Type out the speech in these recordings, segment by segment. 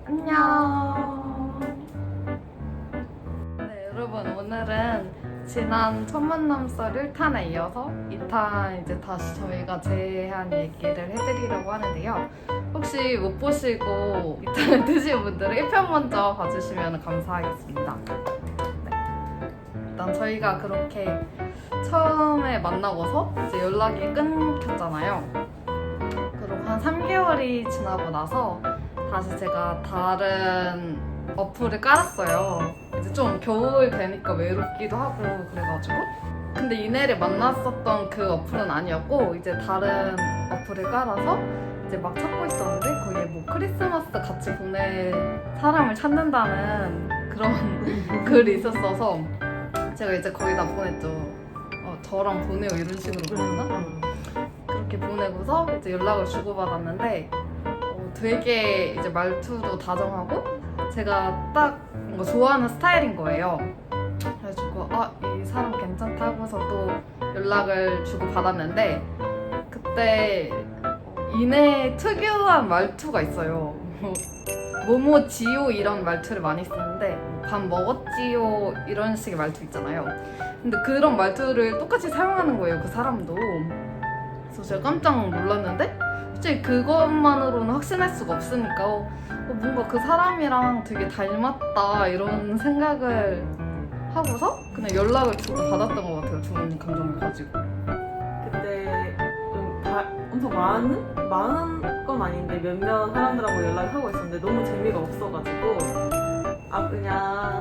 안녕. 네, 여러분 오늘은 지난 첫 만남 썰 1탄에 이어서 2탄 이제 다시 저희가 재한 얘기를 해드리려고 하는데요. 혹시 못 보시고 2탄을 드신 분들은 1편 먼저 봐주시면 감사하겠습니다. 네. 일단 저희가 그렇게 처음에 만나고서 이제 연락이 끊겼잖아요. 그리고 한 3개월이 지나고 나서 다시 제가 다른 어플을 깔았어요. 이제 좀 겨울 되니까 외롭기도 하고 그래가지고. 근데 이내를 만났었던 그 어플은 아니었고 이제 다른 어플을 깔아서 이제 막 찾고 있었는데 거기에 뭐 크리스마스 같이 보낼 사람을 찾는다는 그런 글이 있었어서 제가 이제 거기다 보냈죠. 저랑 보내요 이런 식으로 보냈나? 그렇게 보내고서 이제 연락을 주고받았는데 되게 이제 말투도 다정하고 제가 딱 뭔가 좋아하는 스타일인 거예요. 그래가지고 이 사람 괜찮다 하고서 또 연락을 주고받았는데 그때 이내 특유한 말투가 있어요. 뭐뭐 지요 이런 말투를 많이 쓰는데 밥 먹었지요 이런 식의 말투 있잖아요. 근데 그런 말투를 똑같이 사용하는 거예요, 그 사람도. 그래서 제가 깜짝 놀랐는데 솔직히 그것만으로는 확신할 수가 없으니까 뭔가 그 사람이랑 되게 닮았다 이런 생각을 하고서 그냥 연락을 주고 받았던 것 같아요. 좋은 감정을 가지고. 그때 좀 엄청 많은 건 아닌데 몇몇 사람들하고 연락을 하고 있었는데 너무 재미가 없어가지고 그냥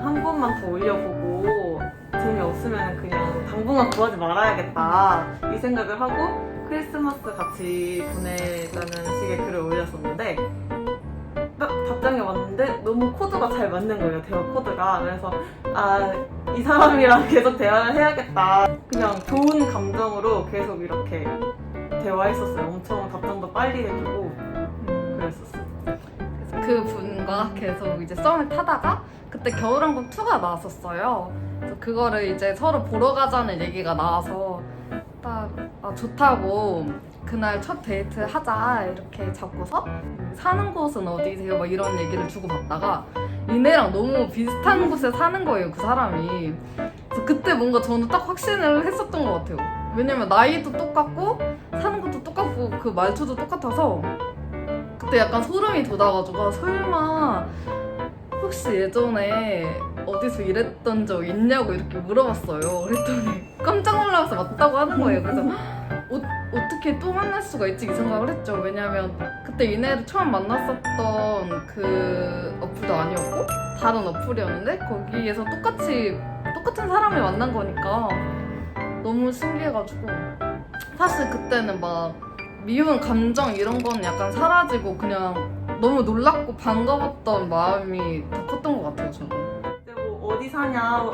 한 번만 더 올려보고 재미없으면 그냥 당분간 구하지 말아야겠다 이 생각을 하고 크리스마스 같이 보내자는 식의 글을 올렸었는데 딱 답장이 왔는데 너무 코드가 잘 맞는 거예요, 대화 코드가. 그래서 이 사람이랑 계속 대화를 해야겠다. 그냥 좋은 감정으로 계속 이렇게 대화했었어요. 엄청 답장도 빨리 해주고 그랬었어요. 그래서 그 분과 계속 이제 썸을 타다가 그때 겨울왕국 2가 나왔었어요. 그래서 그거를 이제 서로 보러 가자는 얘기가 나와서 딱 좋다고 그날 첫 데이트 하자 이렇게 잡고서 사는 곳은 어디세요? 막 이런 얘기를 주고받다가 이내랑 너무 비슷한 곳에 사는 거예요, 그 사람이. 그래서 그때 뭔가 저는 딱 확신을 했었던 것 같아요. 왜냐면 나이도 똑같고 사는 것도 똑같고 그 말투도 똑같아서 그때 약간 소름이 돋아가지고 설마 혹시 예전에 어디서 일했던 적 있냐고 이렇게 물어봤어요. 그랬더니 깜짝 놀라서 맞다고 하는 거예요. 그래서 어떻게 또 만날 수가 있지 이 생각을 했죠. 왜냐면 그때 이내를 처음 만났었던 그 어플도 아니었고 다른 어플이었는데 거기에서 똑같은 사람을 만난 거니까 너무 신기해가지고 사실 그때는 막 미운 감정 이런 거는 약간 사라지고 그냥 너무 놀랍고 반가웠던 마음이 더 컸던 것 같아요, 저는. 그때 뭐 어디 사냐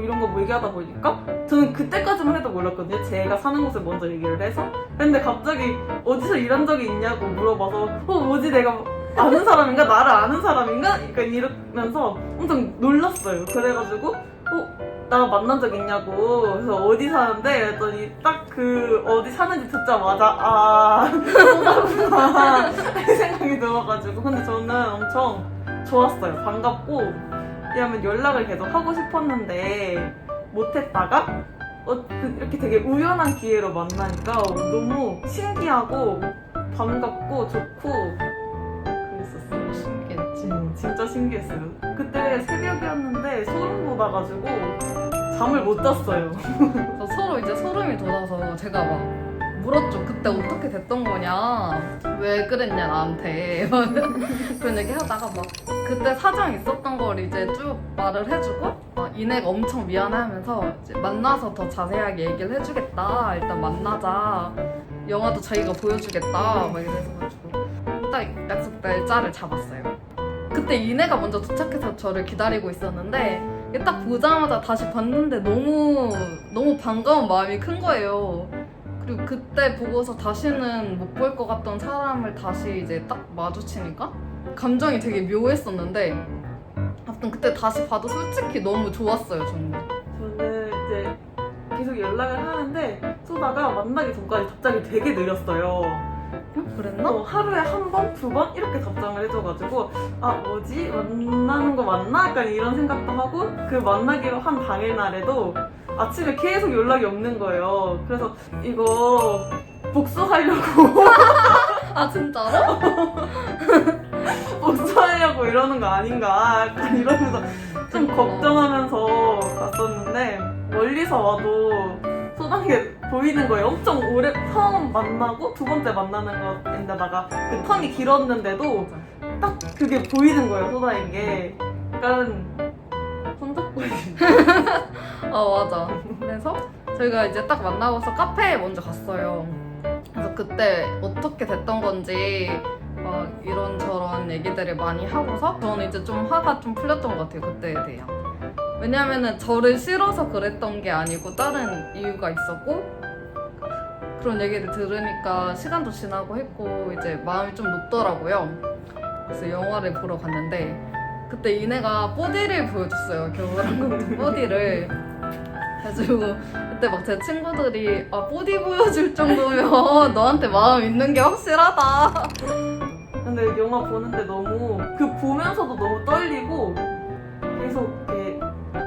이런 거 얘기하다 보니까 저는 그때까지만 해도 몰랐거든요. 제가 사는 곳을 먼저 얘기를 해서. 근데 갑자기 어디서 일한 적이 있냐고 물어봐서 뭐지 내가 아는 사람인가? 나를 아는 사람인가? 그러니까 이러면서 엄청 놀랐어요. 그래가지고 나 만난 적 있냐고. 그래서 어디 사는데? 그랬더니 딱 그 어디 사는지 듣자마자 뭐구나 이 생각이 들어가지고. 근데 저는 엄청 좋았어요. 반갑고. 왜냐면 연락을 계속 하고 싶었는데 못했다가 이렇게 되게 우연한 기회로 만나니까 너무 신기하고 반갑고 좋고 그랬었어요. 신기했지. 진짜 신기했어요. 그때 새벽이었는데 소름 돋아가지고 잠을 못 잤어요. 그래서 서로 이제 소름이 돋아서 제가 막 물었죠. 그때 어떻게 됐던 거냐? 왜 그랬냐 나한테. 그런 얘기 하다가 막 그때 사정 있었던 걸 이제 쭉 말을 해주고 이내가 엄청 미안해하면서 이제 만나서 더 자세하게 얘기를 해주겠다. 일단 만나자. 영화도 자기가 보여주겠다. 막 이래서가지고 딱 약속 날짜를 잡았어요. 그때 이내가 먼저 도착해서 저를 기다리고 있었는데 딱 보자마자 다시 봤는데 너무 반가운 마음이 큰 거예요. 그리고 그때 보고서 다시는 못 볼 것 같던 사람을 다시 이제 딱 마주치니까 감정이 되게 묘했었는데 아무튼 그때 다시 봐도 솔직히 너무 좋았어요, 저는. 저는 이제 계속 연락을 하는데 쏘다가 만나기 전까지 답장이 되게 느렸어요. 그랬나? 하루에 한 번, 두 번 이렇게 답장을 해줘가지고 아 뭐지? 만나는 거 맞나? 약간 이런 생각도 하고 그 만나기로 한 당일날에도 아침에 계속 연락이 없는 거예요. 그래서 이거 복수하려고 아 진짜로? 복수하려고 이러는 거 아닌가 약간 이러면서 좀 걱정하면서 갔었는데 멀리서 와도 소단계 보이는 거예요. 엄청 오래 처음 만나고 두 번째 만나는 거인데다가 그 텀이 길었는데도 딱 그게 보이는 거예요. 소다인 게 약간 손잡고있는 맞아. 그래서 저희가 이제 딱 만나고서 카페에 먼저 갔어요. 그래서 그때 어떻게 됐던 건지 막 이런저런 얘기들을 많이 하고서 저는 이제 좀 화가 좀 풀렸던 것 같아요. 그때에 대해. 왜냐면은 저를 싫어서 그랬던 게 아니고 다른 이유가 있었고 그런 얘기를 들으니까 시간도 지나고 했고 이제 마음이 좀 높더라고요. 그래서 영화를 보러 갔는데 그때 이내가 뽀디를 보여줬어요. 겨울왕국 뽀디를. 그래가지고 그때 막 제 친구들이 아 뽀디 보여줄 정도면 너한테 마음 있는 게 확실하다. 근데 영화 보는데 너무 그 보면서도 너무 떨리고 계속 이렇게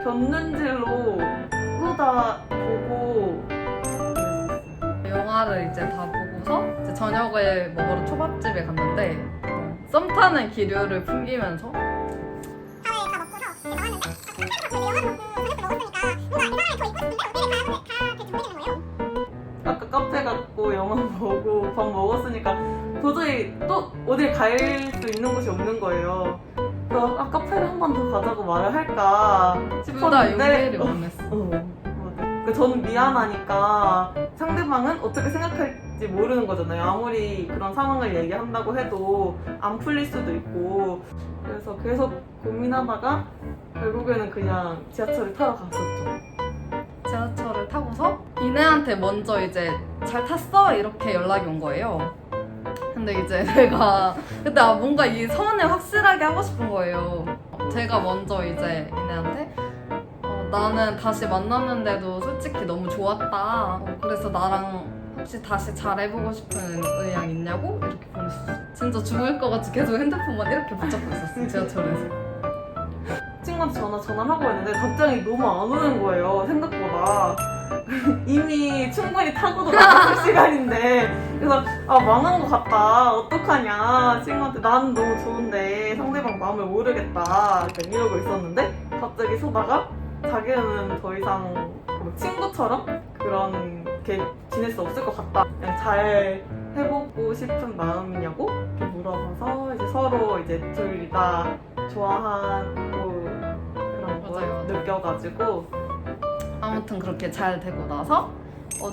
곁눈질로 소다 보고 영화를 이제 다 보고서 이제 저녁을 먹으러 초밥집에 갔는데 썸 타는 기류를 풍기면서 아까 카페 갔고 영화 보고 밥 먹었으니까 도저히 또 어딜 갈 수 있는 곳이 없는 거예요. 그래서 아 카페를 한 번 더 가자고 말을 할까 둘 다 싶었는데 용기를 못 냈어. 그러니까 저는 미안하니까 상대방은 어떻게 생각할지 모르는 거잖아요. 아무리 그런 상황을 얘기한다고 해도 안 풀릴 수도 있고 그래서 계속 고민하다가 결국에는 그냥 지하철을 타러 갔었죠. 지하철을 타고서 이내한테 먼저 이제 잘 탔어? 이렇게 연락이 온 거예요. 근데 이제 내가 그때 뭔가 이 선을 확실하게 하고 싶은 거예요. 제가 먼저 이제 이내한테 나는 다시 만났는데도 솔직히 너무 좋았다. 그래서 나랑 혹시 다시 잘해보고 싶은 의향 있냐고? 이렇게 보냈었어. 진짜 죽을 것 같이 계속 핸드폰만 이렇게 붙잡고 있었어, 지하철에서. 친구한테 전화를 하고 있는데 답장이 너무 안 오는 거예요. 생각보다. 이미 충분히 타고도 나갔을 시간인데 그래서 아 망한 것 같다. 어떡하냐. 친구한테 나는 너무 좋은데 상대방 마음을 모르겠다. 약간 이러고 있었는데 갑자기 소다가 자기는 더 이상 친구처럼 그렇게 지낼 수 없을 것 같다. 그냥 잘 해보고 싶은 마음이냐고 이렇게 물어봐서 이제 서로 이제 둘 다 좋아하고 그런 걸 맞아요. 느껴가지고 아무튼 그렇게 잘 되고 나서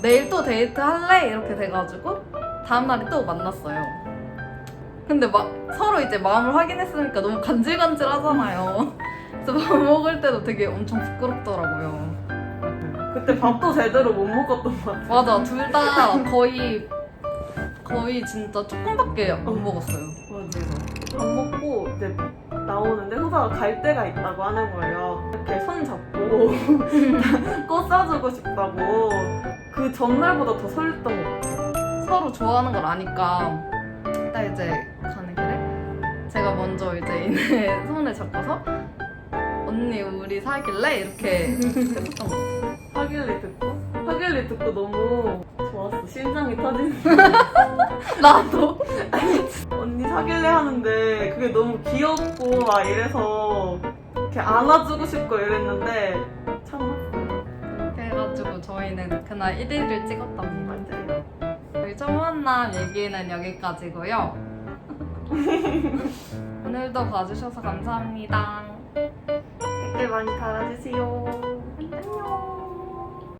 내일 또 데이트 할래? 이렇게 돼가지고 다음날에 또 만났어요. 근데 서로 이제 마음을 확인했으니까 너무 간질간질 하잖아요. 그래서 밥 먹을 때도 되게 엄청 부끄럽더라고요. 그때 밥도 제대로 못 먹었던 것 같아요. 맞아, 둘 다 거의 진짜 조금밖에 안 먹었어요. 맞아요. 밥 먹고 이제 나오는데 소다가 갈 데가 있다고 하는 거예요. 이렇게 손 잡고 꽃 사주고 싶다고. 그 전날보다 더 설렜던 것 같아요. 서로 좋아하는 걸 아니까 딱 이제 가는 길에 제가 먼저 이제 이내 손을 잡고서 언니 우리 사귈래? 이렇게 했었던 것 같아요. 하길래 듣고 너무 좋았어. 심장이 터지는. 나도. 언니 사귈래 하는데 그게 너무 귀엽고 막 이래서 이렇게 안아주고 싶고 이랬는데 참았어요. 그렇게 해가지고 저희는 그날 1일을 찍었답니다. 맞아요. 저희 첫 만남 얘기는 여기까지고요. 오늘도 봐주셔서 감사합니다. 댓글 많이 달아주세요. 안녕.